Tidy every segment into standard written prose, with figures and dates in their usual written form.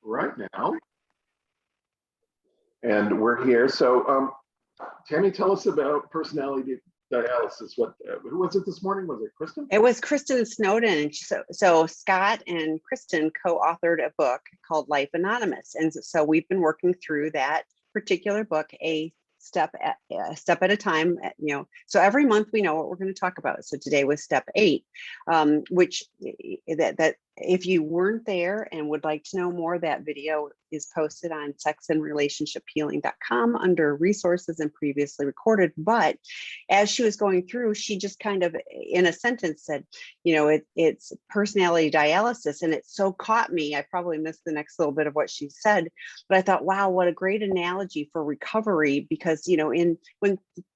right now. And we're here. So, Tami, tell us about personality dialysis. Who was it this morning? Was it Kristen? It was Kristen Snowden. And so Scott and Kristen co-authored a book called Life Anonymous. And so we've been working through that particular book, a step at a time, so every month we know what we're going to talk about. So today was step 8, which that if you weren't there and would like to know more, that video is posted on sexandrelationshiphealing.com under resources and previously recorded. But as she was going through, she just kind of in a sentence said, it's personality dialysis. And it so caught me. I probably missed the next little bit of what she said, but I thought, wow, what a great analogy for recovery. Because,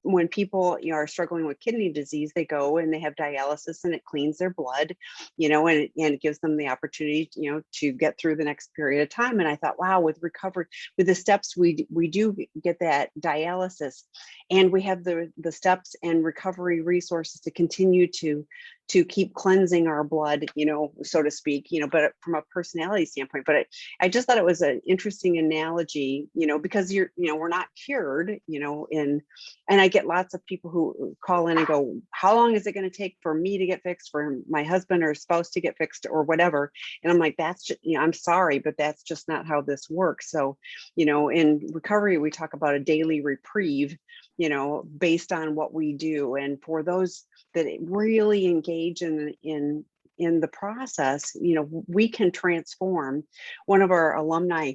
when people are struggling with kidney disease, they go and they have dialysis and it cleans their blood, and it gives them the opportunity, to get through the next period of time. And I thought, wow, with recovery, with the steps, we do get that dialysis, and we have the steps and recovery resources to continue to keep cleansing our blood, so to speak, but from a personality standpoint. But I just thought it was an interesting analogy, because we're not cured, and I get lots of people who call in and go, how long is it going to take for me to get fixed, for my husband or spouse to get fixed or whatever? And I'm like, that's just, I'm sorry, but that's just not how this works. So, in recovery, we talk about a daily reprieve, based on what we do. And for those that really engage in the process, we can transform. One of our alumni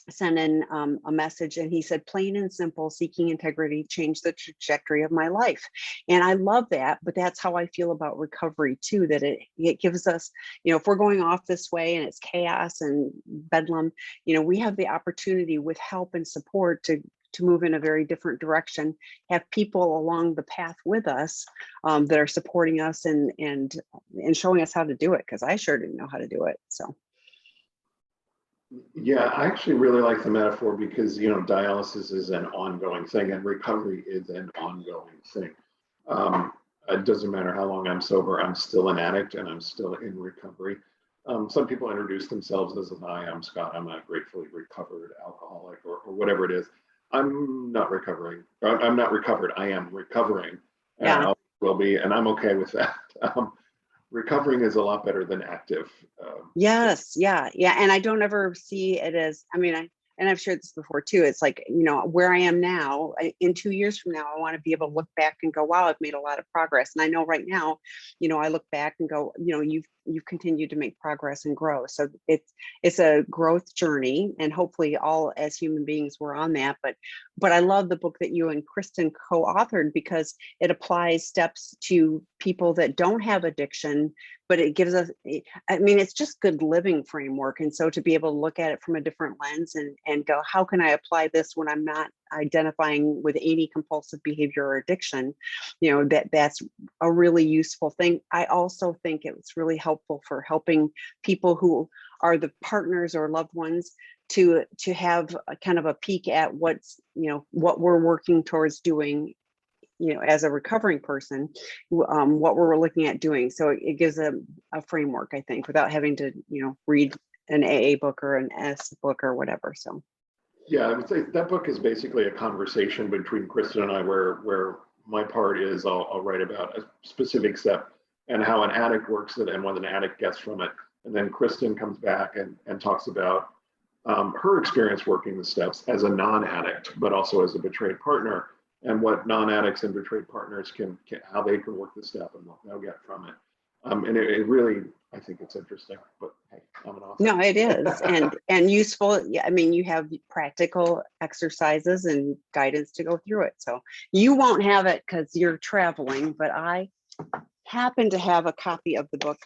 sent in a message, and he said, plain and simple, seeking integrity changed the trajectory of my life. And I love that, but that's how I feel about recovery too, that it gives us, if we're going off this way and it's chaos and bedlam, we have the opportunity with help and support to move in a very different direction, have people along the path with us that are supporting us and showing us how to do it, because I sure didn't know how to do it. So. Yeah, I actually really like the metaphor because, dialysis is an ongoing thing and recovery is an ongoing thing. It doesn't matter how long I'm sober, I'm still an addict and I'm still in recovery. Some people introduce themselves as, hi, I'm Scott, I'm a gratefully recovered alcoholic or whatever it is. I'm not recovering. I'm not recovered. I am recovering. Yeah. And I will be, and I'm okay with that. Recovering is a lot better than active. Yes. Yeah. And I don't ever see it as, and I've shared this before too. It's like, where I am now, in 2 years from now, I want to be able to look back and go, wow, I've made a lot of progress. And I know right now, I look back and go, you've continued to make progress and grow. So it's a growth journey, and hopefully all as human beings we're on that. But I love the book that you and Kristen co-authored, because it applies steps to people that don't have addiction, but it gives us, it's just good living framework. And so to be able to look at it from a different lens and go, how can I apply this when I'm not identifying with any compulsive behavior or addiction? That's a really useful thing. I also think it's really helpful for helping people who are the partners or loved ones to have a kind of a peek at what's, what we're working towards doing, as a recovering person, what we're looking at doing. So it gives a framework, I think, without having to, read an AA book or an S book or whatever. So. Yeah, I would say that book is basically a conversation between Kristen and I, where my part is I'll write about a specific step and how an addict works it and what an addict gets from it. And then Kristen comes back and talks about her experience working the steps as a non-addict, but also as a betrayed partner, and what non-addicts and betrayed partners can how they can work the step and what they'll get from it. And it really, I think it's interesting, but hey, I'm an author. No, it is, and useful. Yeah, you have practical exercises and guidance to go through it. So you won't have it because you're traveling, but I happen to have a copy of the book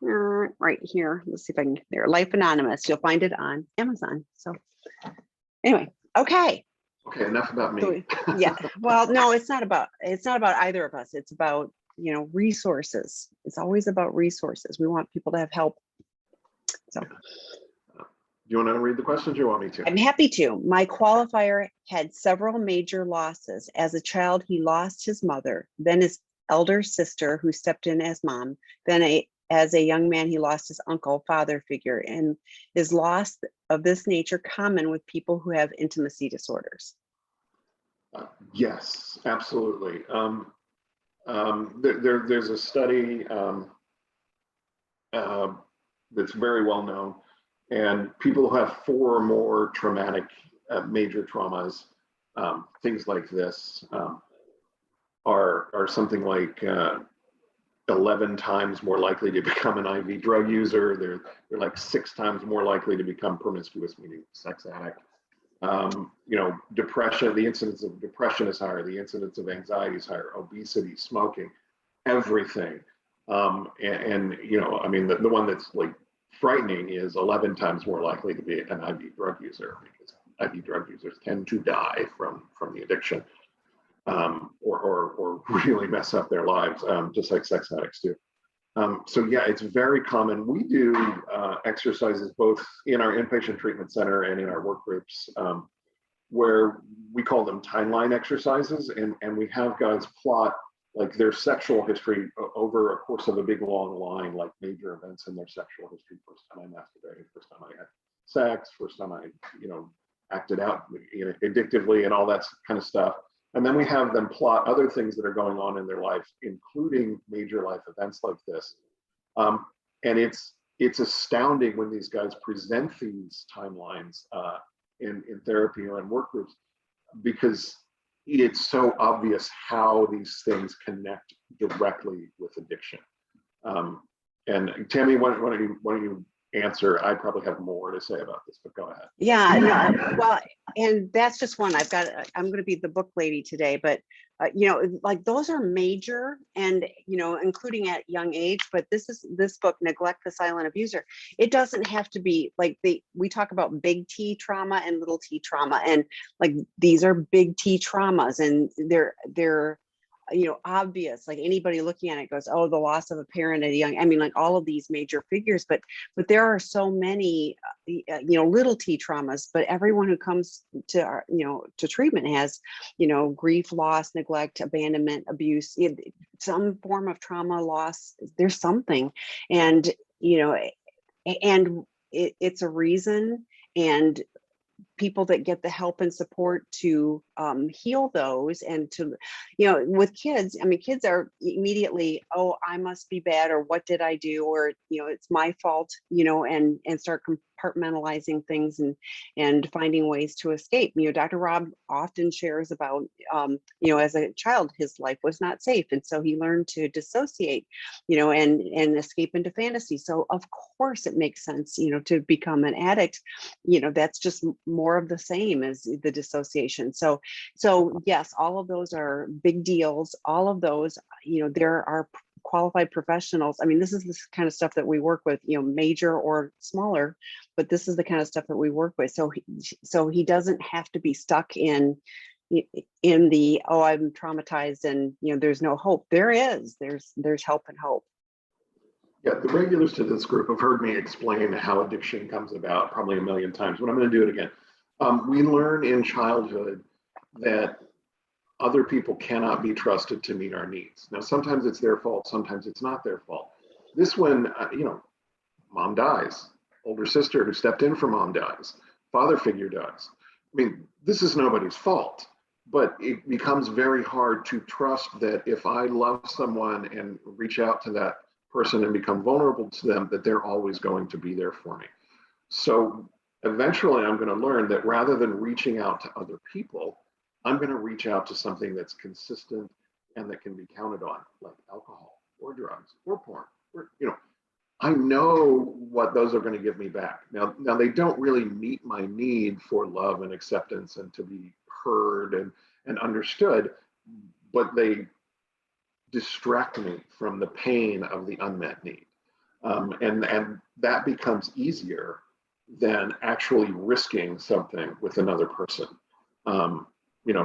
right here. Let's see if I can get there. Life Anonymous. You'll find it on Amazon. So anyway, okay. Okay, enough about me. So, yeah. Well, no, it's not about either of us. It's about, resources. It's always about resources. We want people to have help. So do you want to read the questions or you want me to? I'm happy to. My qualifier had several major losses. As a child, he lost his mother, then his elder sister who stepped in as mom, then as a young man, he lost his uncle, father figure, and is loss of this nature common with people who have intimacy disorders? Yes, absolutely. There's a study that's very well known, and people who have 4 or more traumatic major traumas, things like this, are something like 11 times more likely to become an IV drug user. They're like 6 times more likely to become promiscuous, meaning sex addict. Depression, the incidence of depression is higher, the incidence of anxiety is higher, obesity, smoking, everything. The one that's like frightening is 11 times more likely to be an IV drug user, because IV drug users tend to die from the addiction, or really mess up their lives, just like sex addicts do. So yeah, it's very common. We do exercises both in our inpatient treatment center and in our work groups, where we call them timeline exercises, and we have guys plot like their sexual history over a course of a big long line, like major events in their sexual history. First time I masturbated, first time I had sex, first time I, acted out, addictively, and all that kind of stuff. And then we have them plot other things that are going on in their life, including major life events like this. And it's astounding when these guys present these timelines in therapy or in work groups, because it's so obvious how these things connect directly with addiction. And Tami, why don't you answer? I probably have more to say about this, but go ahead. Yeah, no, well, and that's just one. I'm going to be the book lady today, but like those are major, and including at young age. But this book, Neglect the Silent Abuser. It doesn't have to be like we talk about big T trauma and little T trauma, and like these are big T traumas, and they're obvious, like anybody looking at it goes, oh, the loss of a parent at a young, like all of these major figures, but there are so many little T traumas. But everyone who comes to our, to treatment has grief, loss, neglect, abandonment, abuse, some form of trauma, loss. There's something, and it's a reason, and people that get the help and support to heal those, and to, with kids, kids are immediately, oh, I must be bad, or what did I do, or, it's my fault, and start compartmentalizing things and finding ways to escape. Dr. Rob often shares about, as a child, his life was not safe. And so he learned to dissociate, and escape into fantasy. So of course it makes sense, to become an addict. That's just more of the same as the dissociation. So yes, all of those are big deals. All of those, there are qualified professionals. This is this kind of stuff that we work with, major or smaller, but this is the kind of stuff that we work with. So he doesn't have to be stuck in the, oh, I'm traumatized and there's no hope. There's help and hope. Yeah, the regulars to this group have heard me explain how addiction comes about probably a million times, but I'm going to do it again. We learn in childhood that other people cannot be trusted to meet our needs. Now, sometimes it's their fault, sometimes it's not their fault. This one, mom dies, older sister who stepped in for mom dies, father figure dies. This is nobody's fault, but it becomes very hard to trust that if I love someone and reach out to that person and become vulnerable to them, that they're always going to be there for me. So eventually I'm going to learn that rather than reaching out to other people, I'm going to reach out to something that's consistent and that can be counted on, like alcohol or drugs or porn. Or, I know what those are going to give me back. Now they don't really meet my need for love and acceptance and to be heard and understood, but they distract me from the pain of the unmet need. And that becomes easier than actually risking something with another person.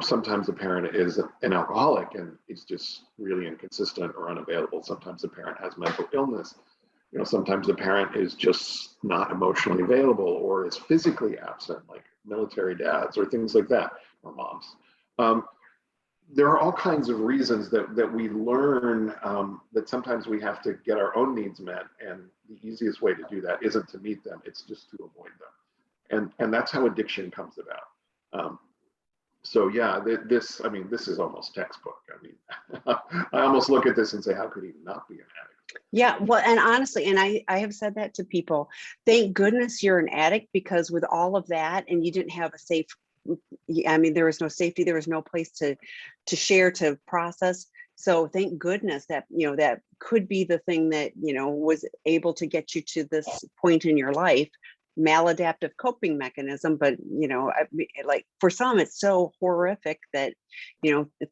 Sometimes the parent is an alcoholic and it's just really inconsistent or unavailable. Sometimes the parent has mental illness. Sometimes the parent is just not emotionally available or is physically absent, like military dads or things like that, or moms. there are all kinds of reasons that we learn that sometimes we have to get our own needs met, and the easiest way to do that isn't to meet them, it's just to avoid them. And that's how addiction comes about. So yeah, this is almost textbook. I mean, I almost look at this and say, how could he not be an addict? Yeah, well, and honestly, and I have said that to people, thank goodness you're an addict, because with all of that, and you didn't have a safe, I mean, there was no safety, there was no place to share, to process. So thank goodness that, that could be the thing that, was able to get you to this point in your life. Maladaptive coping mechanism, but like for some it's so horrific that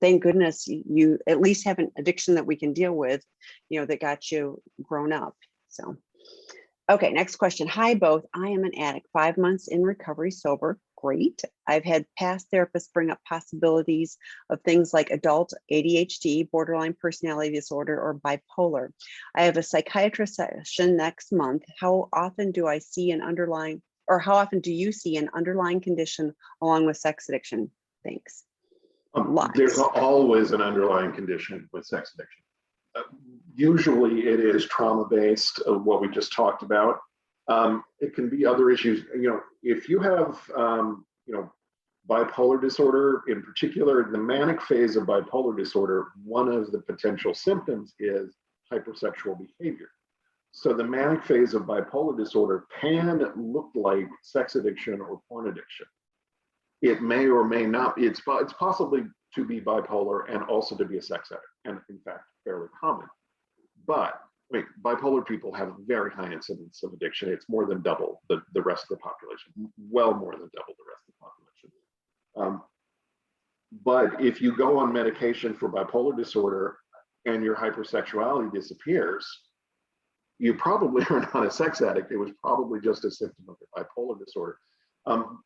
thank goodness you at least have an addiction that we can deal with, that got you grown up. So okay, next question. Hi both, I am an addict, 5 months in recovery, sober. Great. I've had past therapists bring up possibilities of things like adult ADHD, borderline personality disorder, or bipolar. I have a psychiatrist session next month. How often do I see an underlying, or how often do you see an underlying condition along with sex addiction? Thanks. There's always an underlying condition with sex addiction. Usually it is trauma-based, what we just talked about. It can be other issues. If you have, bipolar disorder in particular, the manic phase of bipolar disorder, one of the potential symptoms is hypersexual behavior. So the manic phase of bipolar disorder can look like sex addiction or porn addiction. It may or may not. It's possibly to be bipolar and also to be a sex addict, and in fact, fairly common. But bipolar people have a very high incidence of addiction. It's more than double the rest of the population, well more than double the rest of the population. But if you go on medication for bipolar disorder and your hypersexuality disappears, you probably are not a sex addict. It was probably just a symptom of the bipolar disorder.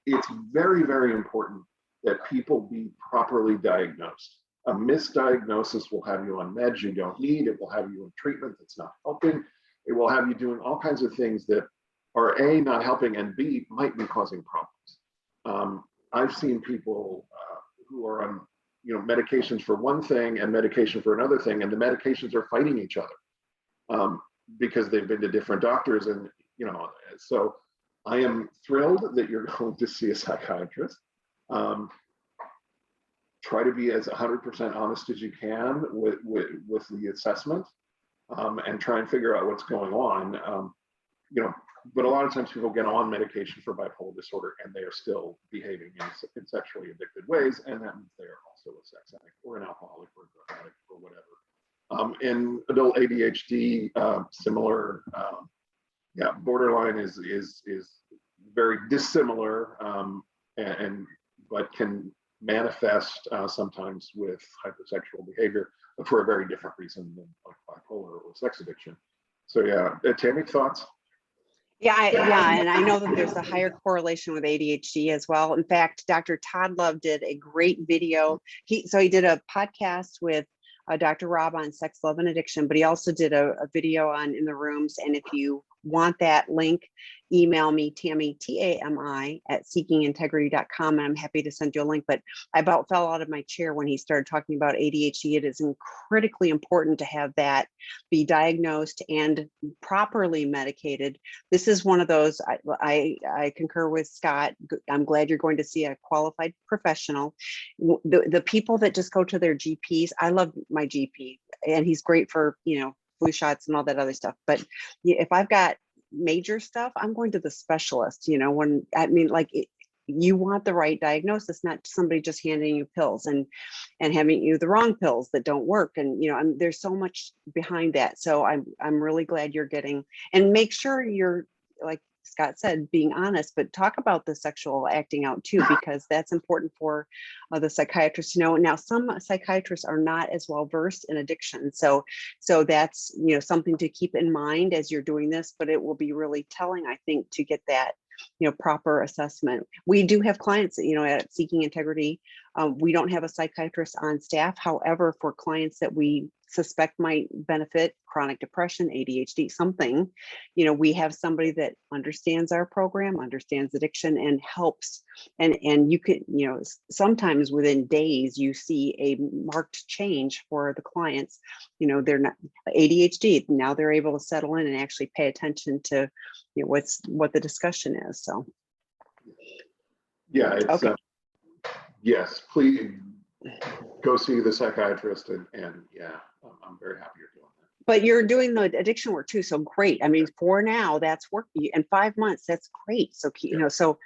It's very, very important that people be properly diagnosed. A misdiagnosis will have you on meds you don't need. It will have you in treatment that's not helping. It will have you doing all kinds of things that are A, not helping, and B, might be causing problems. I've seen people who are on medications for one thing and medication for another thing, and the medications are fighting each other because they've been to different doctors. And so I am thrilled that you're going to see a psychiatrist. Try to be as 100% honest as you can with the assessment, and try and figure out what's going on. But a lot of times people get on medication for bipolar disorder and they are still behaving in sexually addicted ways, and that means they are also a sex addict or an alcoholic or a drug addict or whatever. In adult ADHD, similar. Borderline is very dissimilar, but can manifest sometimes with hypersexual behavior for a very different reason than bipolar or sex addiction. So Tami, thoughts? Yeah, and I know that there's a higher correlation with ADHD as well. In fact, Dr. Todd Love did a great video. He did a podcast with Dr. Rob on sex, love, and addiction, but he also did a video on In the Rooms. And if you want that link, email me, Tami, Tami, at seekingintegrity.com, and I'm happy to send you a link. But I about fell out of my chair when he started talking about ADHD. It is critically important to have that be diagnosed and properly medicated. This is one of those, I concur with Scott. I'm glad you're going to see a qualified professional. The people that just go to their GPs, I love my GP, and he's great for, flu shots and all that other stuff. But if I've got major stuff, I'm going to the specialist. You want the right diagnosis, not somebody just handing you pills and having you the wrong pills that don't work. And there's so much behind that. So I'm really glad you're getting, and make sure you're, like Scott said, being honest, but talk about the sexual acting out too, because that's important for the psychiatrist to know. Now, some psychiatrists are not as well versed in addiction. So that's, something to keep in mind as you're doing this, but it will be really telling, I think, to get that, proper assessment. We do have clients, at Seeking Integrity, We don't have a psychiatrist on staff. However, for clients that we suspect might benefit, chronic depression, ADHD, something, we have somebody that understands our program, understands addiction, and helps. And you can, sometimes within days, you see a marked change for the clients. They're not ADHD. Now they're able to settle in and actually pay attention to what the discussion is. So. Yeah, it's okay. Yes, please go see the psychiatrist, and yeah, I'm very happy you're doing that. But you're doing the addiction work too, so great. I mean, for now, that's working. In 5 months, that's great. So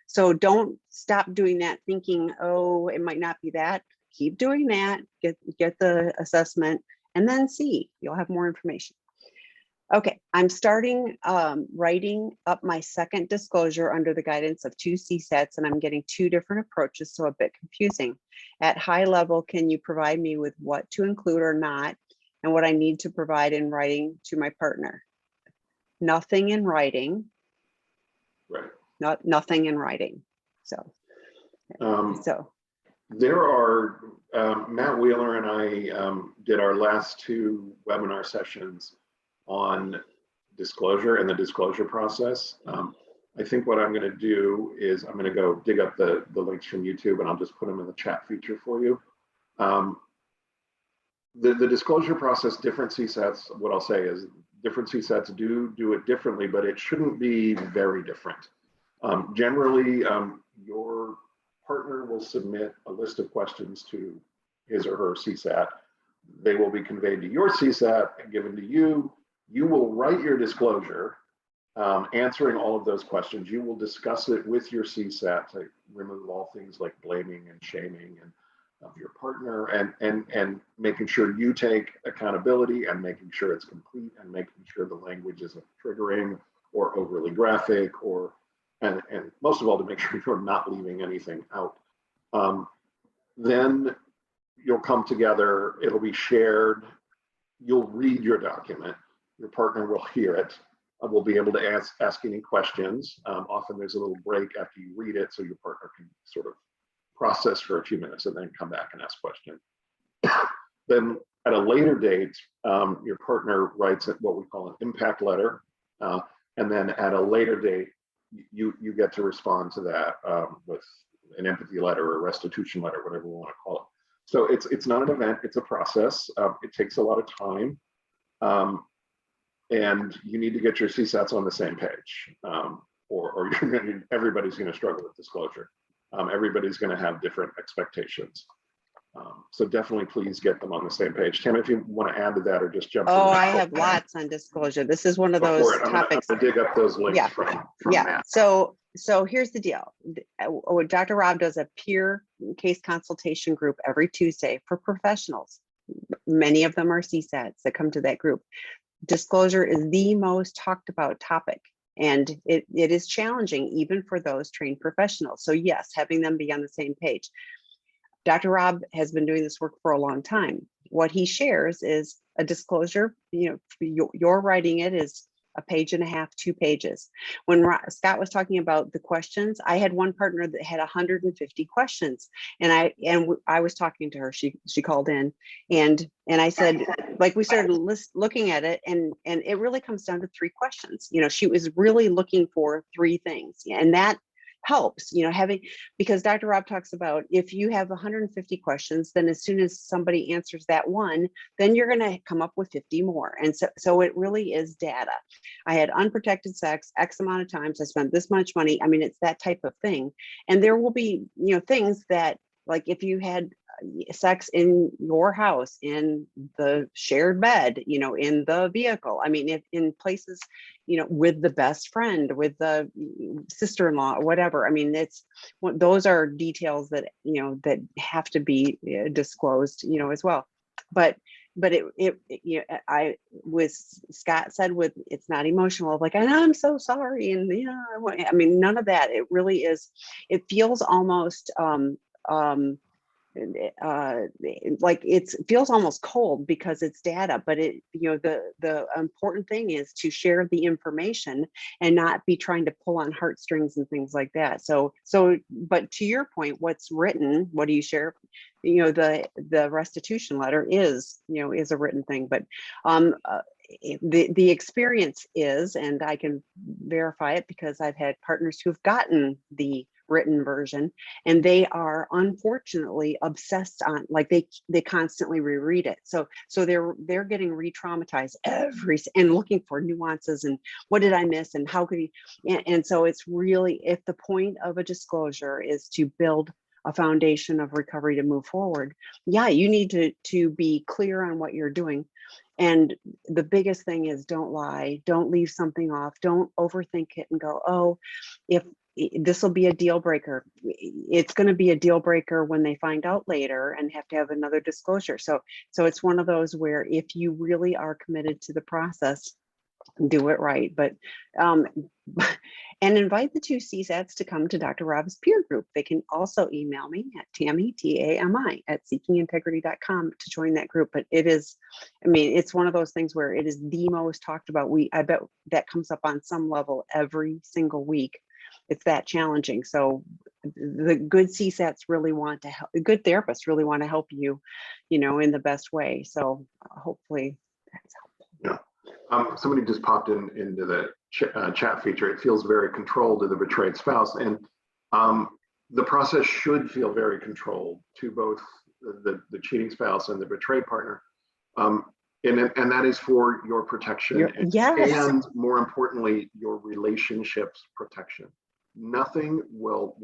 so don't stop doing that, thinking, oh, it might not be that. Keep doing that. Get the assessment, and then see. You'll have more information. Okay, I'm starting writing up my second disclosure under the guidance of 2 CSATs, and I'm getting 2 different approaches, so a bit confusing. At high level, can you provide me with what to include or not, and what I need to provide in writing to my partner? Nothing in writing. Right. Nothing in writing. So, there are Matt Wheeler and I did our last 2 webinar sessions on disclosure and the disclosure process. I think what I'm going to do is I'm going to go dig up the links from YouTube, and I'll just put them in the chat feature for you. The disclosure process, different CSATs, what I'll say is different CSATs do it differently, but it shouldn't be very different. Generally, your partner will submit a list of questions to his or her CSAT. They will be conveyed to your CSAT and given to you. You will write your disclosure, answering all of those questions. You will discuss it with your CSAT to remove all things like blaming and shaming and of your partner, and making sure you take accountability, and making sure it's complete, and making sure the language isn't triggering or overly graphic, and most of all, to make sure you're not leaving anything out. Then you'll come together, it'll be shared, you'll read your document, your partner will hear it, will be able to ask any questions. Often there's a little break after you read it, so your partner can sort of process for a few minutes and then come back and ask questions. Then at a later date, your partner writes what we call an impact letter, and then at a later date, you get to respond to that with an empathy letter or restitution letter, whatever we want to call it. So it's not an event, it's a process. It takes a lot of time. And you need to get your CSATs on the same page, or everybody's going to struggle with disclosure. Everybody's going to have different expectations. So definitely please get them on the same page. Tam, if you want to add to that or just jump. Oh, I have lots on disclosure. This is one of those topics. I'm gonna dig up those links from Matt. So here's the deal. Dr. Rob does a peer case consultation group every Tuesday for professionals. Many of them are CSATs that come to that group. Disclosure is the most talked about topic, and it is challenging even for those trained professionals. So yes, having them be on the same page. Dr. Rob has been doing this work for a long time. What he shares is a disclosure. You're writing it is a page and a half, 2 pages. When Scott was talking about the questions, I had one partner that had 150 questions, and I was talking to her. She called in, and I said, like, we started looking at it, and it really comes down to 3 questions. She was really looking for 3 things, and that helps, because Dr. Rob talks about if you have 150 questions, then as soon as somebody answers that one, then you're going to come up with 50 more. And so it really is data. I had unprotected sex X amount of times. I spent this much money. I mean, it's that type of thing. And there will be, things that, like, if you had sex in your house, in the shared bed, in the vehicle. I mean, if in places, with the best friend, with the sister-in-law, or whatever. I mean, those are details that, that have to be disclosed, as well. But I was, Scott said, it's not emotional, like, I'm so sorry. And, I mean, none of that. It really is, it feels almost, like it feels almost cold because it's data, but the important thing is to share the information and not be trying to pull on heartstrings and things like that. So but to your point, what's written, what do you share? The restitution letter is a written thing, but the experience is, and I can verify it because I've had partners who've gotten the written version, and they are unfortunately obsessed on, like, they constantly reread it. So they're getting re-traumatized and looking for nuances and what did I miss and how could he, and so it's really, if the point of a disclosure is to build a foundation of recovery to move forward, yeah, you need to be clear on what you're doing. And the biggest thing is, don't lie, don't leave something off, don't overthink it and go, oh, if this will be a deal breaker. It's going to be a deal breaker when they find out later and have to have another disclosure. So it's one of those where if you really are committed to the process, do it right. But and invite the two CSATs to come to Dr. Rob's peer group. They can also email me at Tami, Tami, at seekingintegrity.com to join that group. But it is, I mean, it's one of those things where it is the most talked about. I bet that comes up on some level every single week. It's that challenging. So the good CSATs really want to help, good therapists really want to help you, in the best way. So hopefully that's helpful. Yeah. Somebody just popped into the chat feature. It feels very controlled to the betrayed spouse, and the process should feel very controlled to both the cheating spouse and the betrayed partner. And that is for your protection, yes, and more importantly, your relationship's protection. Nothing will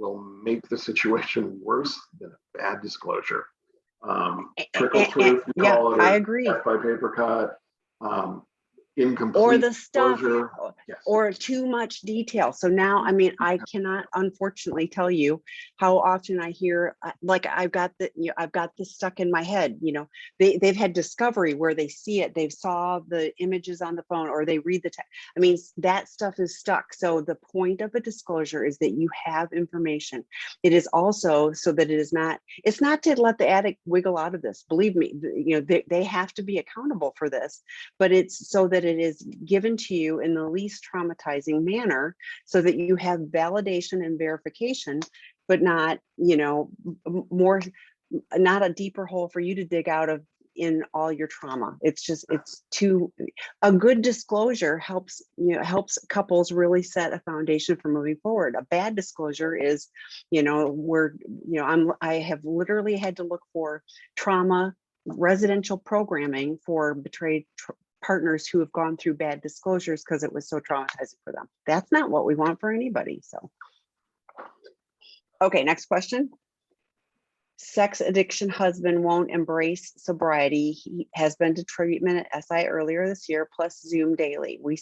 make the situation worse than a bad disclosure. Trickle truth, you call it, I agree. death by paper cut, incomplete or the stuff disclosure. Yes. Or too much detail. So now, I mean, I cannot unfortunately tell you how often I hear, like, I've got this stuck in my head. They've had discovery where they see it, they've saw the images on the phone, or they read the text. I mean, that stuff is stuck. So the point of a disclosure is that you have information. It is also so that it's not to let the addict wiggle out of this. Believe me, they have to be accountable for this, but it's so that it is given to you in the least traumatizing manner, so that you have validation and verification, but not, not a deeper hole for you to dig out of in all your trauma. A good disclosure helps couples really set a foundation for moving forward. A bad disclosure is, I have literally had to look for trauma residential programming for betrayed partners who have gone through bad disclosures because it was so traumatizing for them. That's not what we want for anybody. So, okay, next question. Sex addiction husband won't embrace sobriety. He has been to treatment at SI earlier this year, plus Zoom daily. We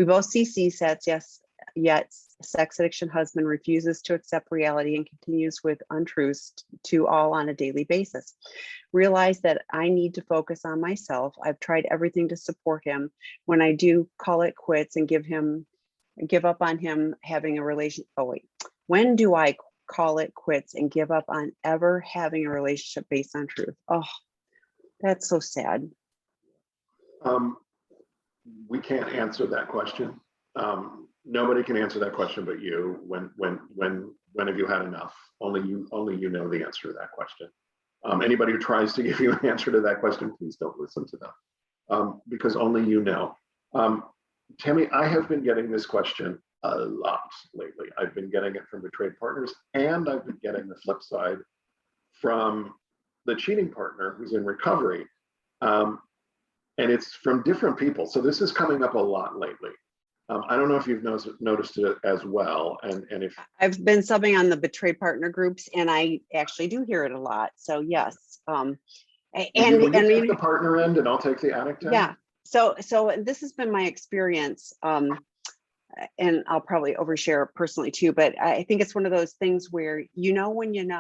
both see CSATs, yes, yet sex addiction husband refuses to accept reality and continues with untruths to all on a daily basis. Realize that I need to focus on myself. I've tried everything to support him. When I do call it quits and give up on him having a relationship. Oh wait, when do I call it quits and give up on ever having a relationship based on truth? Oh, that's so sad. We can't answer that question. Nobody can answer that question but you. When have you had enough? Only you know the answer to that question. Anybody who tries to give you an answer to that question, please don't listen to them, because only you know. Tami, I have been getting this question a lot lately. I've been getting it from betrayed partners, and I've been getting the flip side from the cheating partner who's in recovery. And it's from different people. So this is coming up a lot lately. I don't know if you've noticed it as well. And if I've been subbing on the betrayed partner groups, and I actually do hear it a lot. So yes. Will you take the partner end and I'll take the addict end? Yeah. So this has been my experience. And I'll probably overshare personally too, but I think it's one of those things where when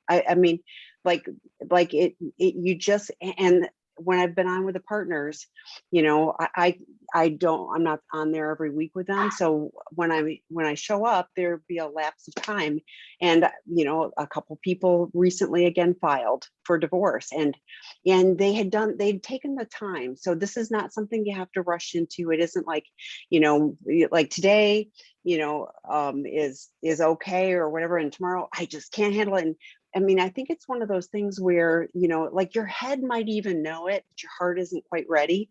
I mean, like you just, and when I've been on with the partners, you know, I'm not on there every week with them. So when I show up, there'd be a lapse of time. And, you know, a couple people recently again filed for divorce, and they'd taken the time. So this is not something you have to rush into. It isn't like, you know, like today, you know, is okay or whatever, and tomorrow I just can't handle it. And I mean, I think it's one of those things where, you know, like your head might even know it, but your heart isn't quite ready.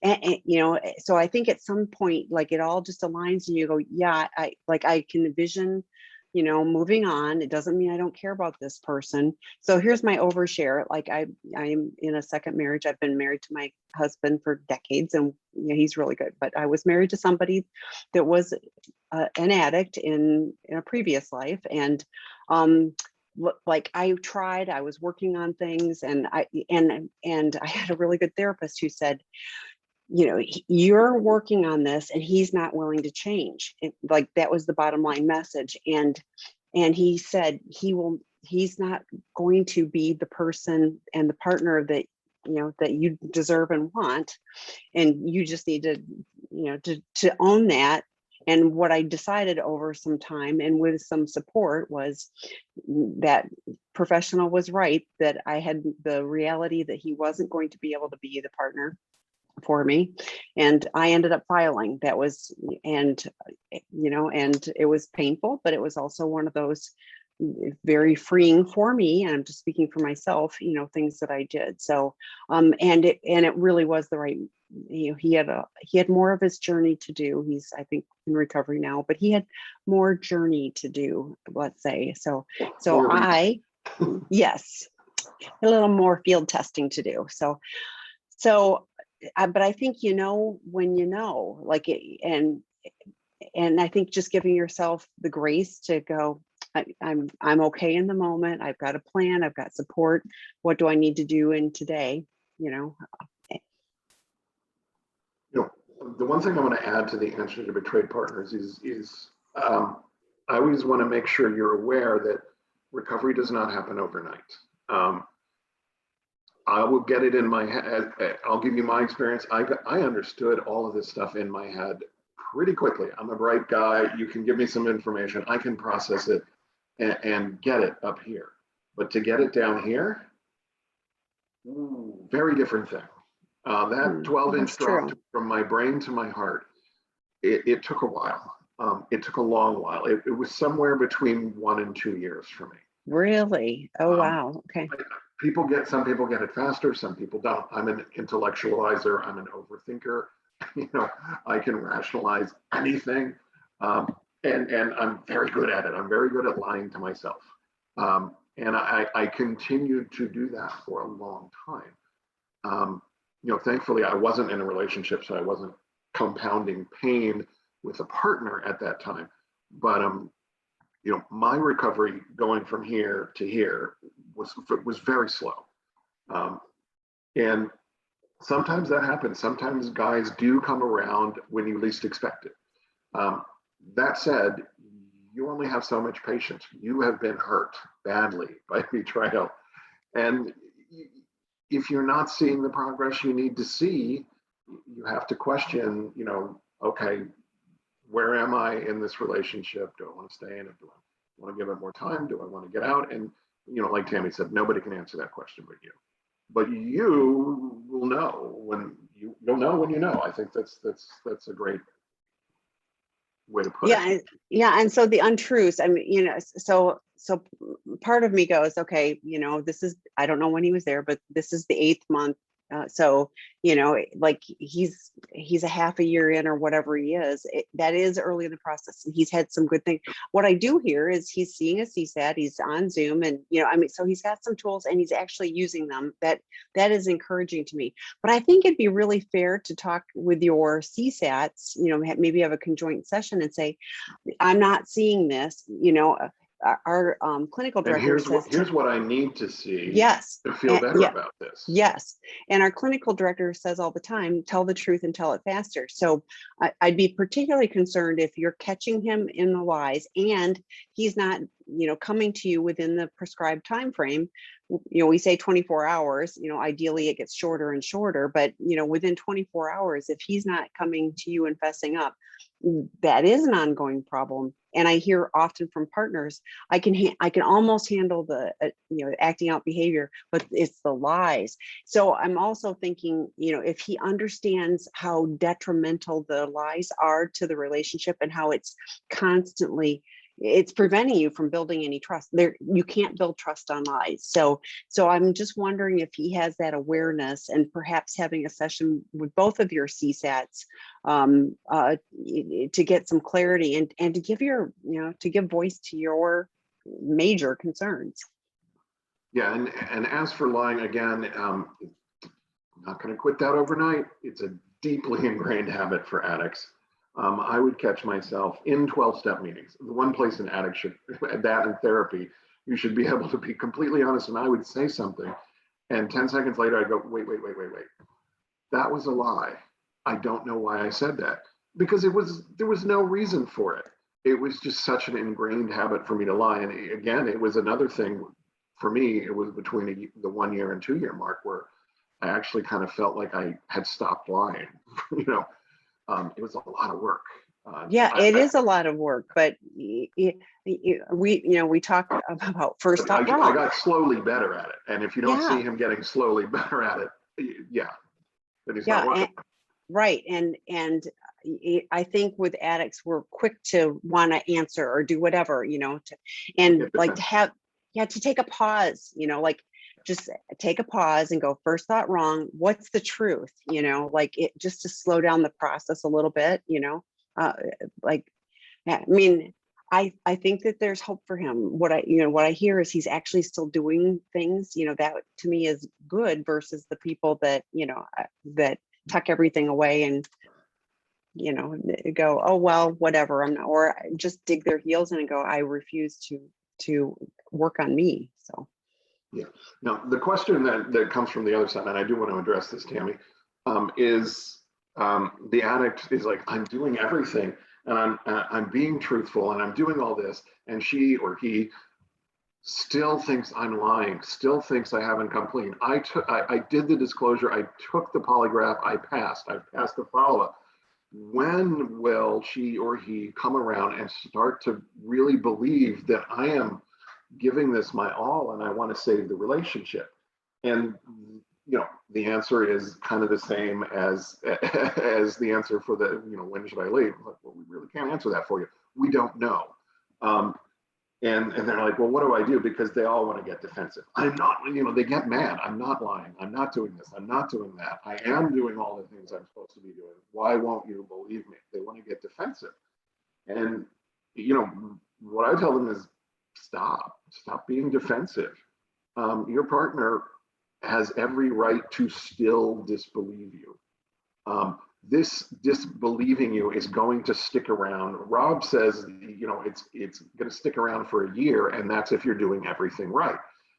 And, you know, so I think at some point, like it all just aligns and you go, yeah, I can envision, you know, moving on. It doesn't mean I don't care about this person. So here's my overshare. Like I'm in a second marriage. I've been married to my husband for decades, and you know, he's really good. But I was married to somebody that was an addict in a previous life. And like I was working on things, and I had a really good therapist who said, you know, you're working on this and he's not willing to change. Like that was the bottom line message. And he said he's not going to be the person and the partner that, you know, that you deserve and want. And you just need to, you know, to own that. And what I decided over some time and with some support was that professional was right, that I had the reality that he wasn't going to be able to be the partner for me. And I ended up filing. That was, and, you know, and it was painful, but it was also one of those very freeing for me. And I'm just speaking for myself, you know, things that I did. So, and it really was the right, you know, he had more of his journey to do. He's, I think, in recovery now, but he had more journey to do, let's say. So yes, a little more field testing to do. But I think, you know, when you know, like it, and I think just giving yourself the grace to go, I'm okay in the moment. I've got a plan. I've got support. What do I need to do in today? You know. You know, the one thing I want to add to the answer to betrayed partners is I always want to make sure you're aware that recovery does not happen overnight. I will get it in my head. I'll give you my experience. I understood all of this stuff in my head pretty quickly. I'm a bright guy. You can give me some information. I can process it and get it up here. But to get it down here, very different thing. That 12-inch drop from my brain to my heart, it took a while. It took a long while. It was somewhere between 1 and 2 years for me. Really? Oh, wow. Okay. Some people get it faster, some people don't. I'm an intellectualizer, I'm an overthinker. You know, I can rationalize anything. And I'm very good at it. I'm very good at lying to myself. And I continued to do that for a long time. You know, thankfully I wasn't in a relationship, so I wasn't compounding pain with a partner at that time. But you know, my recovery going from here to here was very slow. And sometimes that happens. Sometimes guys do come around when you least expect it. That said, you only have so much patience. You have been hurt badly by betrayal. And if you're not seeing the progress you need to see, you have to question, you know, okay, where am I in this relationship? Do I want to stay in it? Do I want to give it more time? Do I want to get out? And, you know, like Tami said, nobody can answer that question but you. But you will know when you'll know when you know. I think that's a great way to put it. Yeah. And so the untruths, I mean, you know, so part of me goes, okay, you know, I don't know when he was there, but this is the 8th month. So, you know, like he's a half a year in or whatever he is, that is early in the process. And he's had some good things. What I do hear is he's seeing a CSAT, he's on Zoom, and, you know, I mean, so he's got some tools and he's actually using them. That is encouraging to me. But I think it'd be really fair to talk with your CSATs, you know, maybe have a conjoint session and say, I'm not seeing this, you know, our clinical And director says, here's what I need to see yes, to feel better yeah, about this. yes. And our clinical director says all the time, tell the truth and tell it faster. So I'd be particularly concerned if you're catching him in the lies and he's not, coming to you within the prescribed time frame. We say 24 hours, ideally it gets shorter and shorter, but within 24 hours, if he's not coming to you and fessing up, that is an ongoing problem. And I hear often from partners, I can almost handle the acting out behavior, but it's the lies. So I'm also thinking, if he understands how detrimental the lies are to the relationship and how it's preventing you from building any trust. You can't build trust on lies. So I'm just wondering if he has that awareness, and perhaps having a session with both of your CSATs to get some clarity and to give to give voice to your major concerns. Yeah, and as for lying, again, I'm not going to quit that overnight. It's a deeply ingrained habit for addicts. I would catch myself in 12-step meetings. The one place an addict should, that in therapy, you should be able to be completely honest. And I would say something, and 10 seconds later, I go, wait. That was a lie. I don't know why I said that, because there was no reason for it. It was just such an ingrained habit for me to lie. And again, it was another thing for me. It was between the 1 year and 2 year mark where I actually kind of felt like I had stopped lying. It was a lot of work. It is a lot of work, but we talk about first thought wrong. I got slowly better at it, and if you don't see him getting slowly better at it, then he's not working. Right, and I think with addicts, we're quick to want to answer or do whatever, to take a pause, just take a pause and go, first thought wrong. What's the truth? Just to slow down the process a little bit, I think that there's hope for him. What I hear is he's actually still doing things, that to me is good versus the people that, that tuck everything away and, go, oh, well, whatever. Or just dig their heels in and go, I refuse to work on me. So. Yeah. Now, the question that comes from the other side, and I do want to address this, Tami, is the addict is like, I'm doing everything, and I'm being truthful, and I'm doing all this, and she or he still thinks I'm lying, still thinks I haven't come clean. I did the disclosure, I took the polygraph, I've passed the follow-up. When will she or he come around and start to really believe that I am giving this my all and I want to save the relationship? And the answer is kind of the same as the answer for the when should I leave? Like, well, we really can't answer that for you. We don't know. And they're like, well, what do I do? Because they all want to get defensive. I'm not, they get mad. I'm not lying. I'm not doing this. I'm not doing that. I am doing all the things I'm supposed to be doing. Why won't you believe me? They want to get defensive. And what I tell them is, stop being defensive. Your partner has every right to still disbelieve you. This disbelieving you is going to stick around. Rob says, it's going to stick around for a year, and that's if you're doing everything right.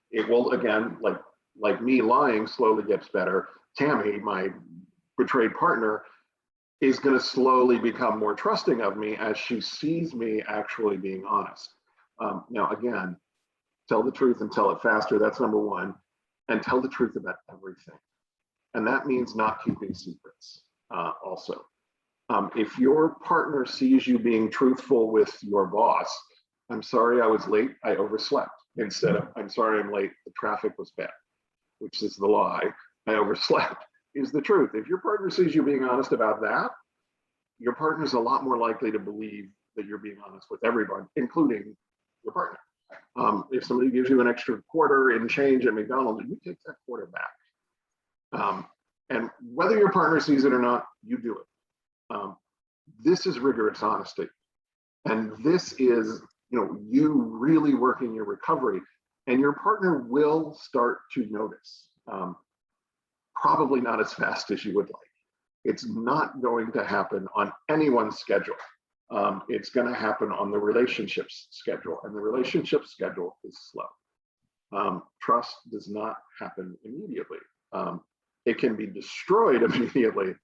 It will, again, like me lying slowly gets better. Tami, my betrayed partner, is going to slowly become more trusting of me as she sees me actually being honest. Now, again, tell the truth and tell it faster. That's number one. And tell the truth about everything. And that means not keeping secrets also. If your partner sees you being truthful with your boss, I'm sorry I was late, I overslept. Instead of, I'm sorry I'm late, the traffic was bad, which is the lie, I overslept, is the truth. If your partner sees you being honest about that, your partner's a lot more likely to believe that you're being honest with everyone, including your partner. If somebody gives you an extra quarter in change at McDonald's, you take that quarter back. And whether your partner sees it or not, you do it. This is rigorous honesty. And this is, you really working your recovery, and your partner will start to notice. Probably not as fast as you would like. It's not going to happen on anyone's schedule. It's going to happen on the relationships schedule, and the relationship schedule is slow. Trust does not happen immediately. It can be destroyed immediately.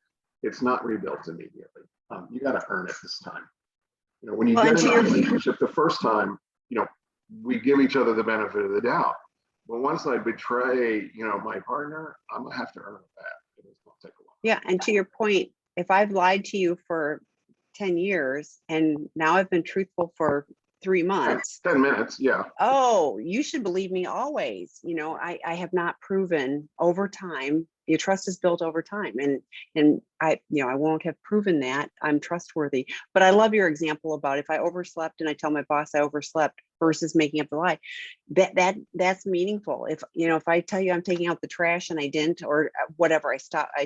It's not rebuilt immediately. You got to earn it this time. You know, when you get in a relationship the first time, you know, we give each other the benefit of the doubt. But once I betray, you know, my partner, I'm gonna have to earn it back. It's gonna take a while. Yeah, and to your point, if I've lied to you for 10 years and now I've been truthful for 3 months. 10 minutes, yeah. Oh, you should believe me always. You know, I have not proven over time. Your trust is built over time, and I, you know, I won't have proven that I'm trustworthy. But I love your example about if I overslept and I tell my boss I overslept versus making up the lie. That's meaningful. If, you know, if I tell you I'm taking out the trash and I didn't, or whatever, I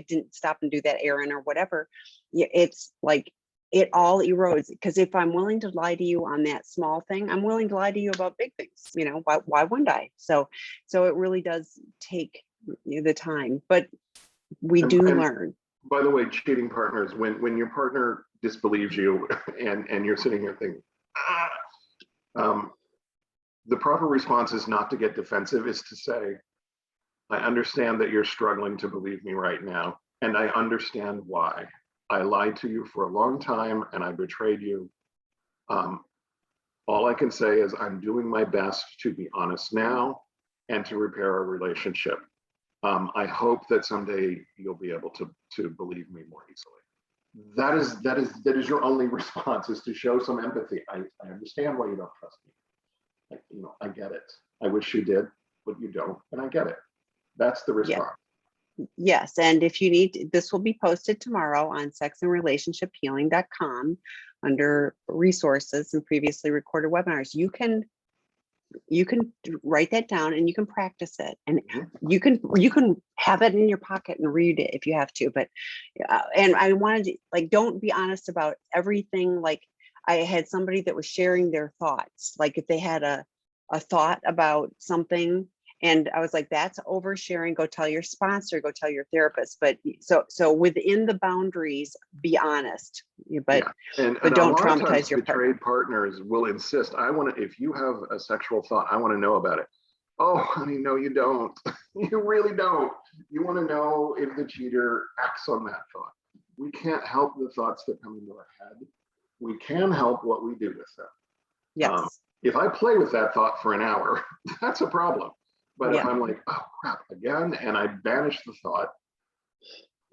didn't stop and do that errand or whatever. Yeah, it's like, it all erodes, because if I'm willing to lie to you on that small thing, I'm willing to lie to you about big things. You know, why wouldn't I? So it really does take the time, but we do learn. By the way, cheating partners, when your partner disbelieves you and you're sitting here thinking, the proper response is not to get defensive, is to say, I understand that you're struggling to believe me right now, and I understand why. I lied to you for a long time and I betrayed you. All I can say is I'm doing my best to be honest now and to repair our relationship. I hope that someday you'll be able to believe me more easily. That is your only response, is to show some empathy. I understand why you don't trust me. You know, I get it. I wish you did, but you don't, and I get it. That's the response. Yeah. Yes, and if you need, this will be posted tomorrow on sexandrelationshiphealing.com under resources and previously recorded webinars. You can write that down and you can practice it, and you can have it in your pocket and read it if you have to. But and I wanted to, like, don't be honest about everything. Like, I had somebody that was sharing their thoughts, like if they had a thought about something, and I was like, that's oversharing. Go tell your sponsor, go tell your therapist. But so within the boundaries, be honest, but and don't traumatize your betrayed partners will insist, I want to, if you have a sexual thought, I want to know about it. Oh, honey, no, you don't. You really don't. You want to know if the cheater acts on that thought. We can't help the thoughts that come into our head. We can help what we do with them. Yes. If I play with that thought for an hour, that's a problem. But if I'm like, oh crap, again, and I banish the thought,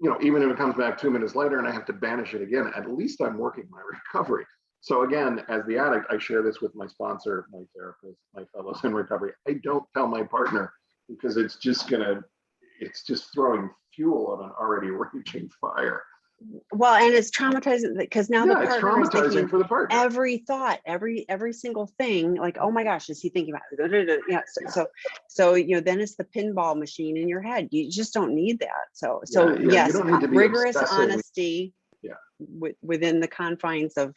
you know, even if it comes back 2 minutes later and I have to banish it again, at least I'm working my recovery. So again, as the addict, I share this with my sponsor, my therapist, my fellows in recovery. I don't tell my partner, because it's just throwing fuel on an already raging fire. Well, and it's traumatizing, because now the partner it's traumatizing is thinking for the partner. Every thought, every single thing, like, oh my gosh, is he thinking about it? Yeah. So you know, then it's the pinball machine in your head. You just don't need that. So yes, you don't need to be rigorous obsessive. Honesty within the confines of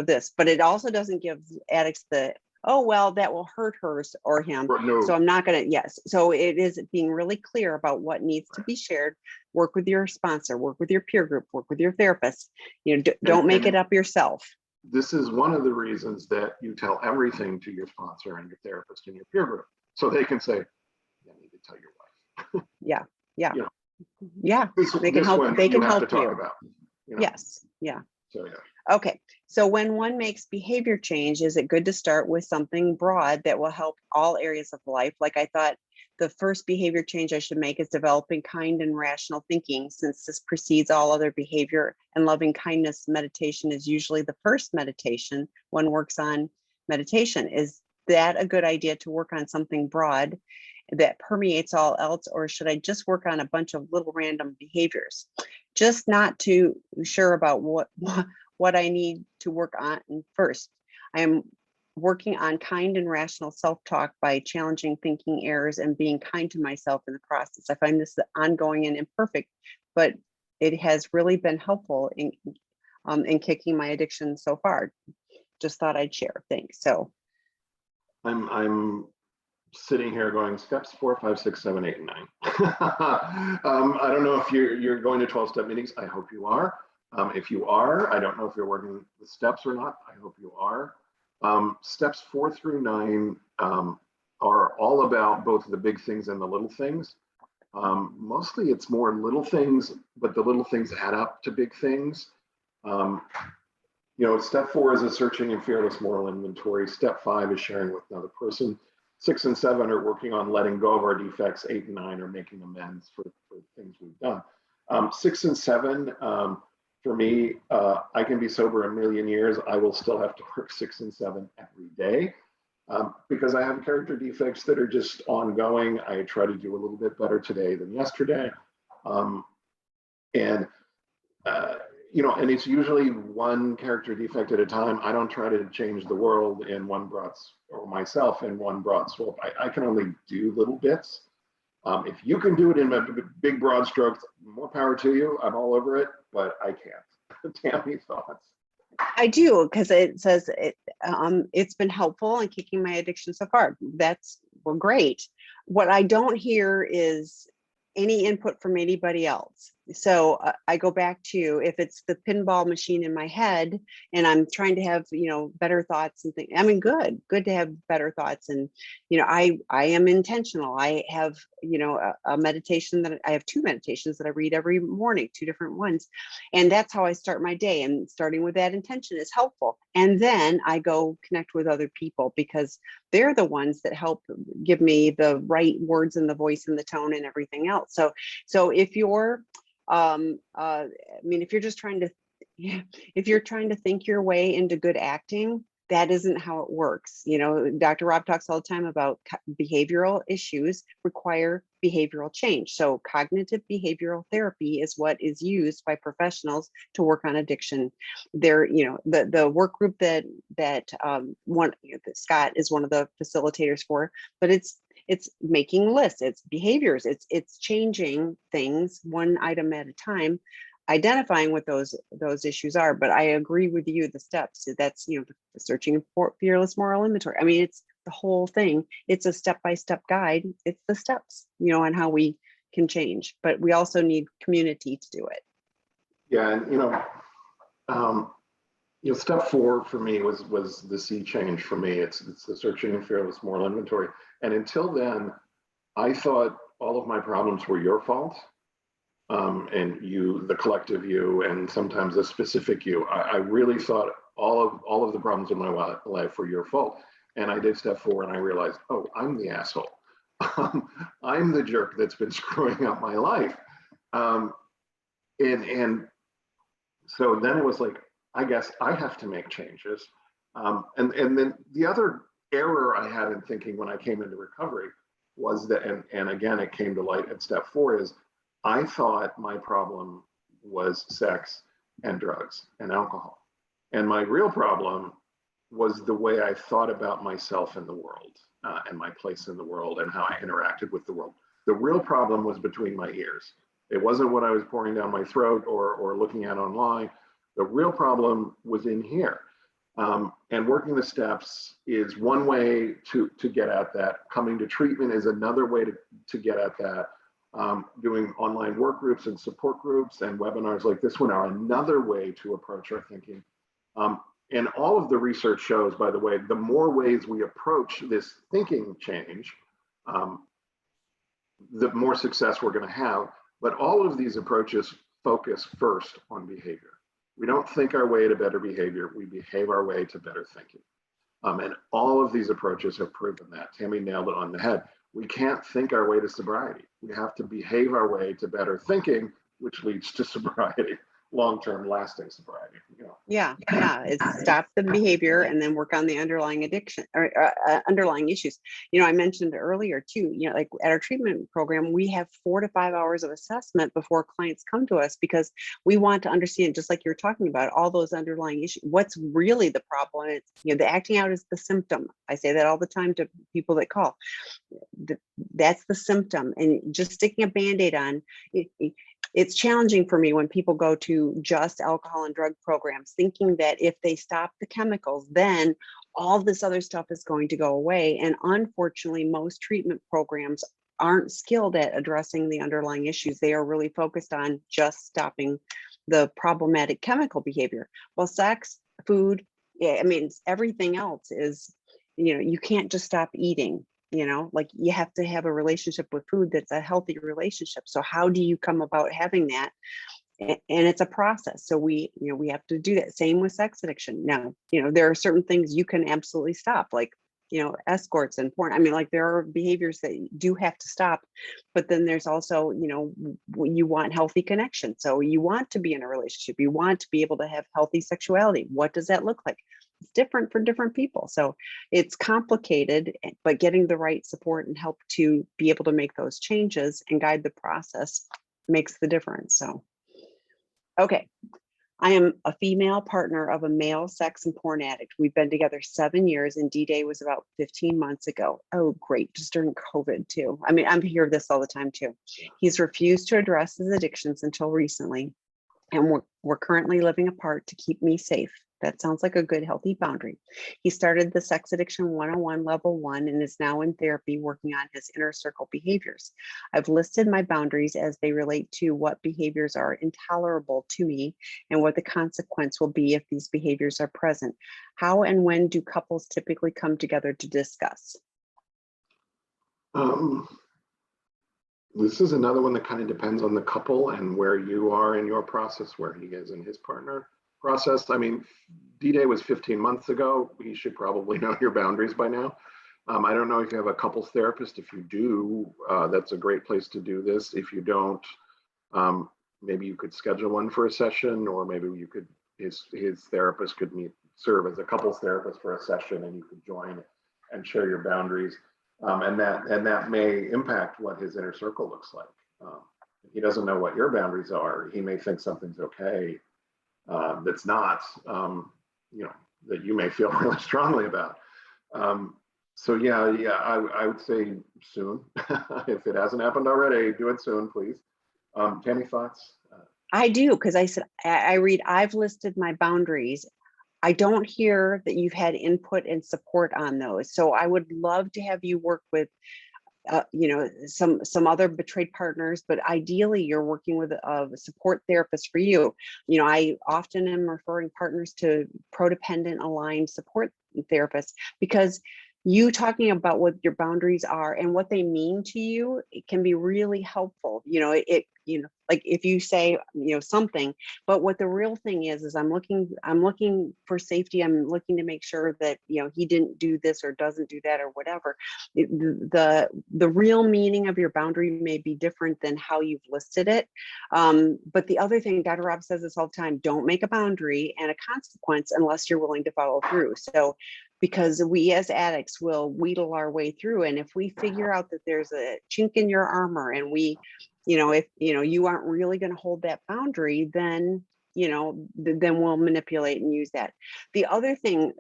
this, but it also doesn't give addicts the, oh, well, that will hurt her or him. No. So I'm not going to, yes. So it is being really clear about what needs to be shared. Work with your sponsor, work with your peer group, work with your therapist. You know, don't make it up yourself. This is one of the reasons that you tell everything to your sponsor and your therapist and your peer group, so they can say, you need to tell your wife. Yeah. You know, they can help. They can help you. About, you know? Yes. Yeah. So Okay. So when one makes behavior change, is it good to start with something broad that will help all areas of life? Like, I thought the first behavior change I should make is developing kind and rational thinking, since this precedes all other behavior, and loving kindness meditation is usually the first meditation one works on meditation. Is that a good idea, to work on something broad that permeates all else, or should I just work on a bunch of little random behaviors? Just not too sure about what I need to work on first. I am working on kind and rational self-talk by challenging thinking errors and being kind to myself in the process. I find this ongoing and imperfect, but it has really been helpful in kicking my addiction so far. Just thought I'd share. Thanks. So I'm sitting here going steps 4, 5, 6, 7, 8, and 9. I don't know if you're going to 12-step meetings. I hope you are. If you are, I don't know if you're working the steps or not. I hope you are. Steps 4 through 9 are all about both the big things and the little things. Mostly it's more little things, but the little things add up to big things. Step 4 is a searching and fearless moral inventory. Step 5 is sharing with another person. 6 and 7 are working on letting go of our defects. 8 and 9 are making amends for things we've done. 6 and 7, for me, I can be sober a million years. I will still have to work 6 and 7 every day because I have character defects that are just ongoing. I try to do a little bit better today than yesterday. And it's usually one character defect at a time. I don't try to change the world in one broad, or myself in one broad stroke. I can only do little bits. If you can do it in a big broad strokes, more power to you. I'm all over it, but I can't. Tami, thoughts? I do, because it says it's been helpful in kicking my addiction so far. That's great. What I don't hear is any input from anybody else. So I go back to, if it's the pinball machine in my head and I'm trying to have, better thoughts and things. I mean, good to have better thoughts. And, I am intentional. I have, a meditation that I have 2 meditations that I read every morning, 2 different ones. And that's how I start my day. And starting with that intention is helpful. And then I go connect with other people, because they're the ones that help give me the right words and the voice and the tone and everything else. So if you're, if you're just trying to, if you're trying to think your way into good acting, that isn't how it works. Dr. Rob talks all the time about behavioral issues require behavioral change. So cognitive behavioral therapy is what is used by professionals to work on addiction. There, the work group that Scott is one of the facilitators for, but it's making lists, it's behaviors, it's changing things one item at a time, identifying what those issues are. But I agree with you, the steps, that's, the searching for fearless moral inventory. I mean, it's the whole thing. It's a step-by-step guide. It's the steps, on how we can change, but we also need community to do it. Yeah. And, step 4 for me was the sea change for me. It's the searching and fearless moral inventory. And until then, I thought all of my problems were your fault. And you, the collective you, and sometimes the specific you. I really thought all of the problems in my life were your fault. And I did step 4 and I realized, oh, I'm the asshole. I'm the jerk that's been screwing up my life. And so then it was like, I guess I have to make changes. And then the other error I had in thinking when I came into recovery was that, and again, it came to light at step 4, is I thought my problem was sex and drugs and alcohol. And my real problem was the way I thought about myself in the world and my place in the world and how I interacted with the world. The real problem was between my ears. It wasn't what I was pouring down my throat or looking at online. The real problem was in here. And working the steps is one way to get at that. Coming to treatment is another way to get at that. Doing online work groups and support groups and webinars like this one are another way to approach our thinking. And all of the research shows, by the way, the more ways we approach this thinking change, the more success we're going to have. But all of these approaches focus first on behavior. We don't think our way to better behavior, we behave our way to better thinking. And all of these approaches have proven that. Tami nailed it on the head. We can't think our way to sobriety. We have to behave our way to better thinking, which leads to sobriety, long-term lasting sobriety. Yeah. It's stop the behavior and then work on the underlying addiction or underlying issues. I mentioned earlier too, like at our treatment program, we have 4 to 5 hours of assessment before clients come to us, because we want to understand, just like you're talking about, all those underlying issues. What's really the problem? It's, the acting out is the symptom. I say that all the time to people that call. That's the symptom, and just sticking a Band-Aid on it, it's challenging for me when people go to just alcohol and drug programs thinking that if they stop the chemicals, then all this other stuff is going to go away. And unfortunately, most treatment programs aren't skilled at addressing the underlying issues. They are really focused on just stopping the problematic chemical behavior. Well, sex, food, yeah, I mean, everything else is, you can't just stop eating. Like you have to have a relationship with food that's a healthy relationship. So how do you come about having that? And it's a process. So we have to do that. Same with sex addiction. Now, there are certain things you can absolutely stop, like, escorts and porn. I mean, like there are behaviors that you do have to stop, but then there's also, you want healthy connection. So you want to be in a relationship. You want to be able to have healthy sexuality. What does that look like? It's different for different people. So it's complicated, but getting the right support and help to be able to make those changes and guide the process makes the difference. So, okay. I am a female partner of a male sex and porn addict. We've been together 7 years, and D-Day was about 15 months ago. Oh, great. Just during COVID too. I mean, I'm hearing this all the time too. He's refused to address his addictions until recently, and we're currently living apart to keep me safe. That sounds like a good, healthy boundary. He started the Sex Addiction 101 Level 1 and is now in therapy working on his inner circle behaviors. I've listed my boundaries as they relate to what behaviors are intolerable to me and what the consequence will be if these behaviors are present. How and when do couples typically come together to discuss? This is another one that kind of depends on the couple and where you are in your process, where he is in his partner process. I mean, D-Day was 15 months ago. He should probably know your boundaries by now. I don't know if you have a couples therapist. If you do, that's a great place to do this. If you don't, maybe you could schedule one for a session, or maybe you could, his therapist could serve as a couples therapist for a session, and you could join and share your boundaries. And that may impact what his inner circle looks like. He doesn't know what your boundaries are. He may think something's okay that's not, that you may feel really strongly about. So yeah, I would say soon. If it hasn't happened already, do it soon, please. Tami, thoughts? I do, because I said, I read, I've listed my boundaries. I don't hear that you've had input and support on those. So I would love to have you work with some other betrayed partners, but ideally you're working with a support therapist for you. I often am referring partners to codependent aligned support therapists, because you talking about what your boundaries are and what they mean to you, it can be really helpful. Like if you say, something, but what the real thing is I'm looking for safety. I'm looking to make sure that, he didn't do this or doesn't do that or whatever. The real meaning of your boundary may be different than how you've listed it. But the other thing, Dr. Rob says this all the time, don't make a boundary and a consequence unless you're willing to follow through. So, because we as addicts will wheedle our way through. And if we figure out that there's a chink in your armor and if you aren't really going to hold that boundary, then then we'll manipulate and use that. The other thing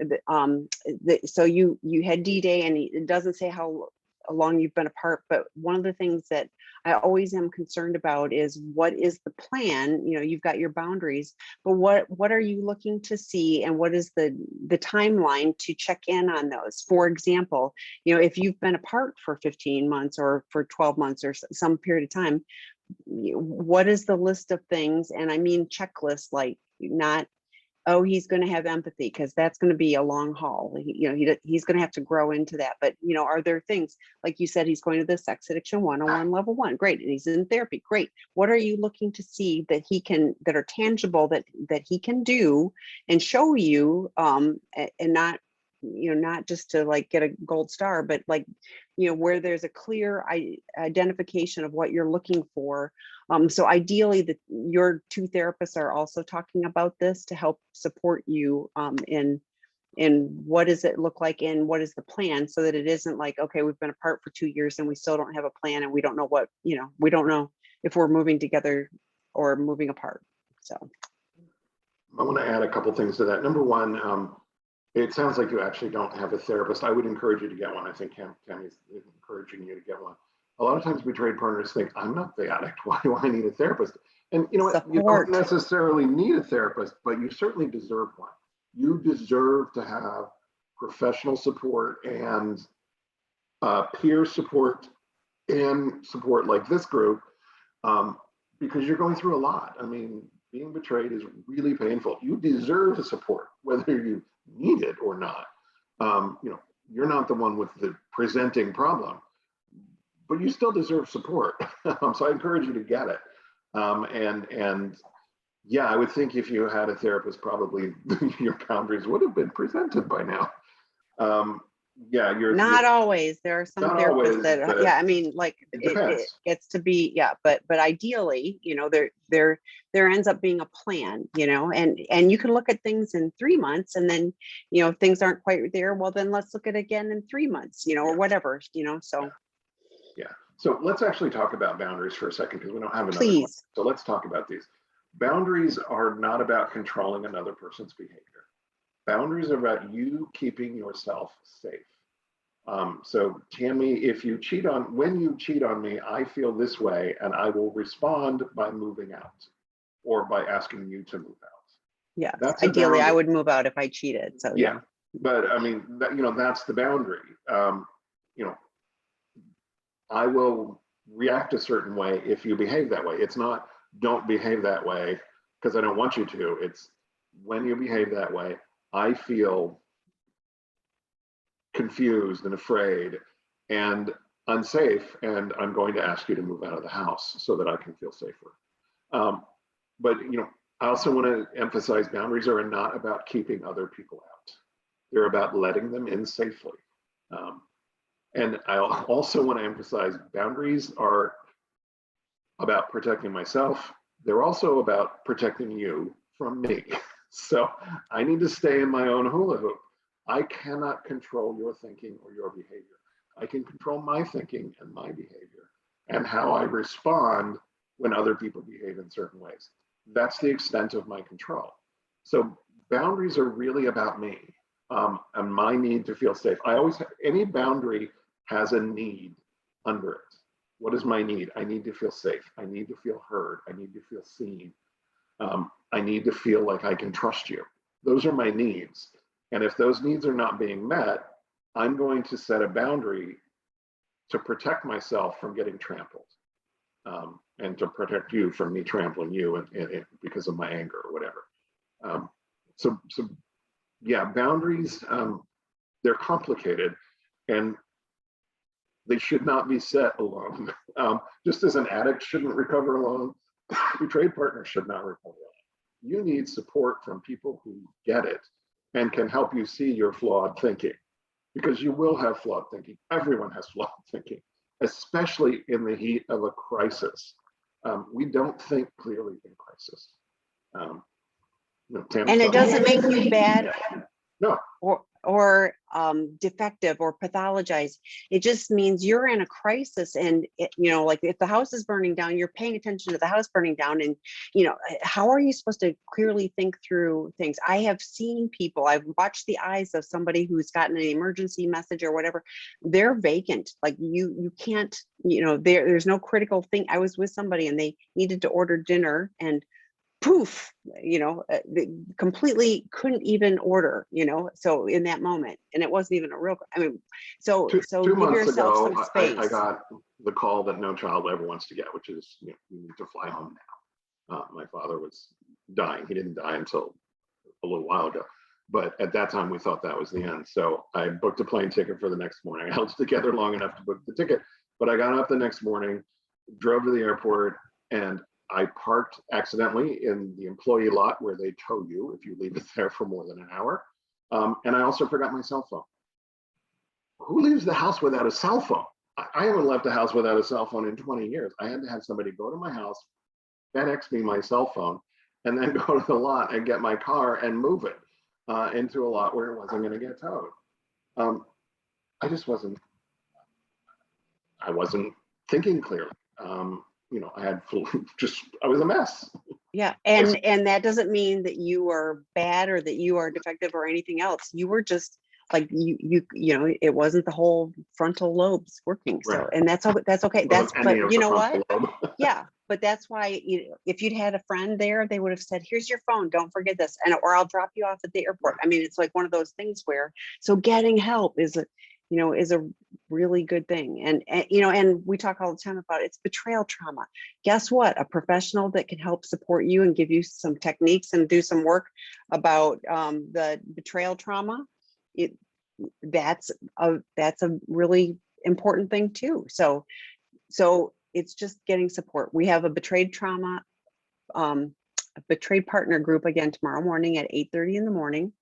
so you had D-Day, and it doesn't say how long you've been apart, but one of the things that I always am concerned about is, what is the plan? You've got your boundaries, but what are you looking to see, and what is the timeline to check in on those? For example, if you've been apart for 15 months or for 12 months or some period of time, what is the list of things? And I mean checklist, like not, oh, he's going to have empathy, because that's going to be a long haul. He's going to have to grow into that. But, are there things, like you said, he's going to the Sex Addiction 101 Level 1. Great. And he's in therapy. Great. What are you looking to see that are tangible, that he can do and show you, and not, not just to like get a gold star, but like, where there's a clear identification of what you're looking for. So ideally your two therapists are also talking about this to help support you in what does it look like and what is the plan, so that it isn't like, okay, we've been apart for 2 years and we still don't have a plan, and we don't know what, we don't know if we're moving together or moving apart. So I want to add a couple things to that. Number one, it sounds like you actually don't have a therapist. I would encourage you to get one. I think Tami's encouraging you to get one. A lot of times betrayed partners think, I'm not the addict. Why do I need a therapist? And you know what? You don't necessarily need a therapist, but you certainly deserve one. You deserve to have professional support and peer support and support like this group, because you're going through a lot. I mean, Being betrayed is really painful. You deserve support, whether you need it or not. You're not the one with the presenting problem, but you still deserve support. So I encourage you to get it. And yeah, I would think if you had a therapist, probably your boundaries would have been presented by now. Yeah, not always. There are some therapists that yeah, I mean, like it gets to be, but ideally, there ends up being a plan, and you can look at things in 3 months, and then if things aren't quite there, well, then let's look at it again in 3 months, or whatever, so. Yeah. So let's actually talk about boundaries for a second, because we don't have another Please. one. So let's talk about these. Boundaries are not about controlling another person's behavior. Boundaries are about you keeping yourself safe. So Tami, when you cheat on me, I feel this way, and I will respond by moving out or by asking you to move out. Yeah. Ideally, I would move out if I cheated. So yeah. But I mean, that's the boundary. I will react a certain way if you behave that way. It's not don't behave that way because I don't want you to. It's when you behave that way, I feel confused and afraid and unsafe, and I'm going to ask you to move out of the house so that I can feel safer. But I also want to emphasize boundaries are not about keeping other people out. They're about letting them in safely. And I also want to emphasize boundaries are about protecting myself. They're also about protecting you from me. So I need to stay in my own hula hoop. I cannot control your thinking or your behavior. I can control my thinking and my behavior and how I respond when other people behave in certain ways. That's the extent of my control. So boundaries are really about me and my need to feel safe. Any boundary has a need under it. What is my need? I need to feel safe. I need to feel heard. I need to feel seen. I need to feel like I can trust you. Those are my needs. And if those needs are not being met, I'm going to set a boundary to protect myself from getting trampled and to protect you from me trampling you and because of my anger or whatever. So yeah, boundaries, they're complicated and they should not be set alone. Just as an addict shouldn't recover alone, betrayed partners should not recover alone. You need support from people who get it and can help you see your flawed thinking, because you will have flawed thinking. Everyone has flawed thinking, especially in the heat of a crisis. We don't think clearly in crisis. And it doesn't make you bad. No. Or defective or pathologized. It just means you're in a crisis, and like if the house is burning down, you're paying attention to the house burning down, and how are you supposed to clearly think through things? I have seen people, I've watched the eyes of somebody who's gotten an emergency message or whatever. They're vacant. Like you can't, there's no critical thing. I was with somebody and they needed to order dinner, and poof, they completely couldn't even order, so in that moment, and it wasn't even a real, so two give yourself months ago, some space. I got the call that no child ever wants to get, which is, you need to fly home now. My father was dying. He didn't die until a little while ago, but at that time we thought that was the end. So I booked a plane ticket for the next morning. I held it together long enough to book the ticket, but I got up the next morning, drove to the airport, and I parked accidentally in the employee lot where they tow you if you leave it there for more than an hour. And I also forgot my cell phone. Who leaves the house without a cell phone? I haven't left a house without a cell phone in 20 years. I had to have somebody go to my house, FedEx me my cell phone, and then go to the lot and get my car and move it into a lot where it wasn't going to get towed. I wasn't thinking clearly. I was a mess. Yeah. And that doesn't mean that you are bad or that you are defective or anything else. You were just like, it wasn't the whole frontal lobes working. So, right. And that's okay. But you know what? Yeah. But that's why, if you'd had a friend there, they would have said, here's your phone. Don't forget this. Or I'll drop you off at the airport. It's like one of those things where, so getting help is is a really good thing. And we talk all the time about it's betrayal trauma. Guess what? A professional that can help support you and give you some techniques and do some work about the betrayal trauma, that's a really important thing too. So it's just getting support. We have a betrayed trauma, a betrayed partner group again tomorrow morning at 8:30 in the morning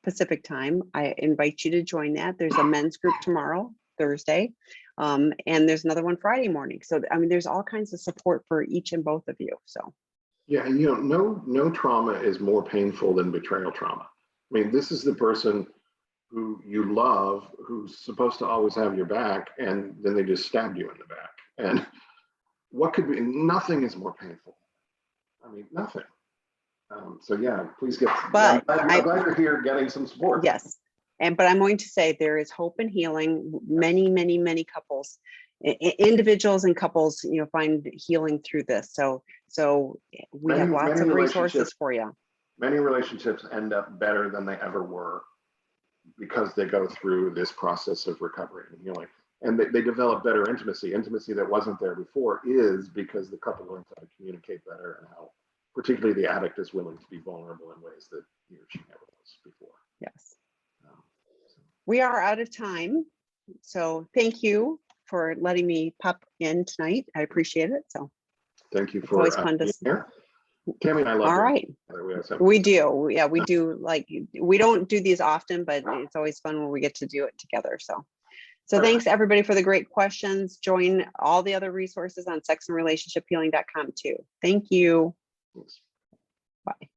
Pacific time. I invite you to join that. There's a men's group tomorrow, Thursday, and there's another one Friday morning. So I mean, there's all kinds of support for each and both of you. So yeah, and no trauma is more painful than betrayal trauma. I mean, this is the person who you love, who's supposed to always have your back, and then they just stabbed you in the back. And what could be, nothing is more painful. I mean, nothing. So yeah, please get, but I'm glad you're here getting some support. Yes. But I'm going to say there is hope and healing. Many couples, individuals and couples, find healing through this. So we have lots of resources for you. Many relationships end up better than they ever were because they go through this process of recovery and healing. And they develop better intimacy that wasn't there before, is because the couple learns how to communicate better, and how particularly the addict is willing to be vulnerable in ways that he or she never was before. Yes. We are out of time. So thank you for letting me pop in tonight. I appreciate it. So thank you it's for always fun to see. Tami and I love all right. We do. Yeah, we do. Like, we don't do these often, but it's always fun when we get to do it together. So thanks everybody for the great questions. Join all the other resources on sexandrelationshiphealing.com too. Thank you. Thanks. Bye.